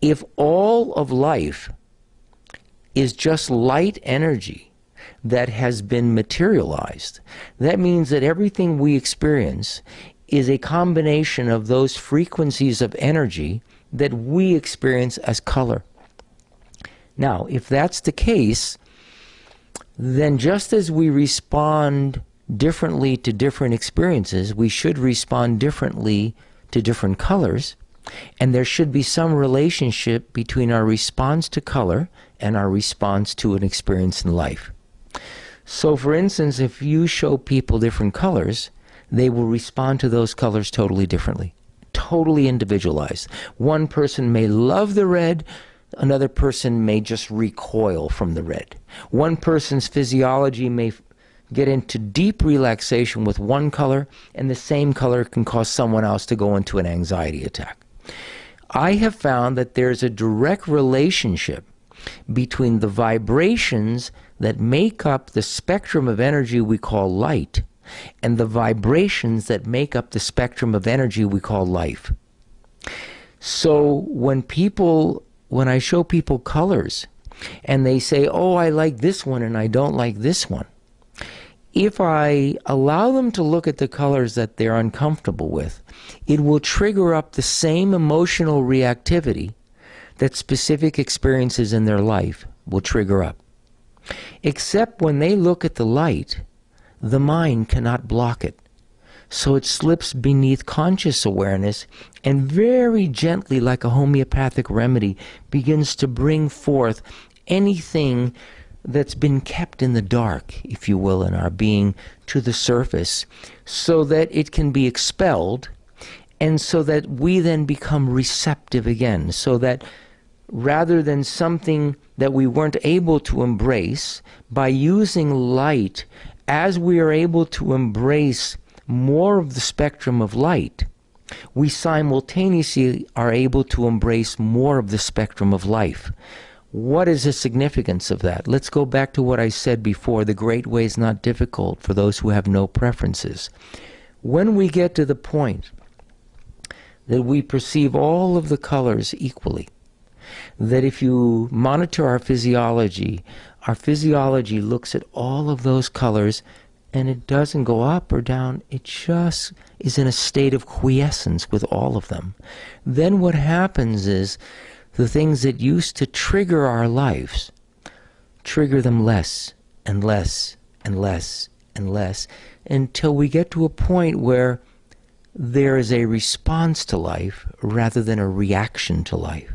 If all of life is just light energy that has been materialized, that means that everything we experience is a combination of those frequencies of energy that we experience as color. Now, if that's the case, then just as we respond differently to different experiences, we should respond differently to different colors, and there should be some relationship between our response to color and our response to an experience in life. So, for instance, if you show people different colors, they will respond to those colors totally differently, totally individualized. One person may love the red, another person may just recoil from the red. One person's physiology may get into deep relaxation with one color, and the same color can cause someone else to go into an anxiety attack. I have found that there's a direct relationship between the vibrations that make up the spectrum of energy we call light and the vibrations that make up the spectrum of energy we call life. So when I show people colors and they say, oh, I like this one and I don't like this one, if I allow them to look at the colors that they're uncomfortable with, it will trigger up the same emotional reactivity that specific experiences in their life will trigger up. Except when they look at the light, the mind cannot block it. So it slips beneath conscious awareness and very gently, like a homeopathic remedy, begins to bring forth anything that's been kept in the dark, if you will, in our being to the surface, so that it can be expelled, and so that we then become receptive again, so that rather than something that we weren't able to embrace, by using light, as we are able to embrace more of the spectrum of light, we simultaneously are able to embrace more of the spectrum of life. What is the significance of that? Let's go back to what I said before. The great way is not difficult for those who have no preferences. When we get to the point that we perceive all of the colors equally, that if you monitor our physiology looks at all of those colors and it doesn't go up or down, it just is in a state of quiescence with all of them. Then what happens is the things that used to trigger our lives, trigger them less and less and less and less, until we get to a point where there is a response to life rather than a reaction to life.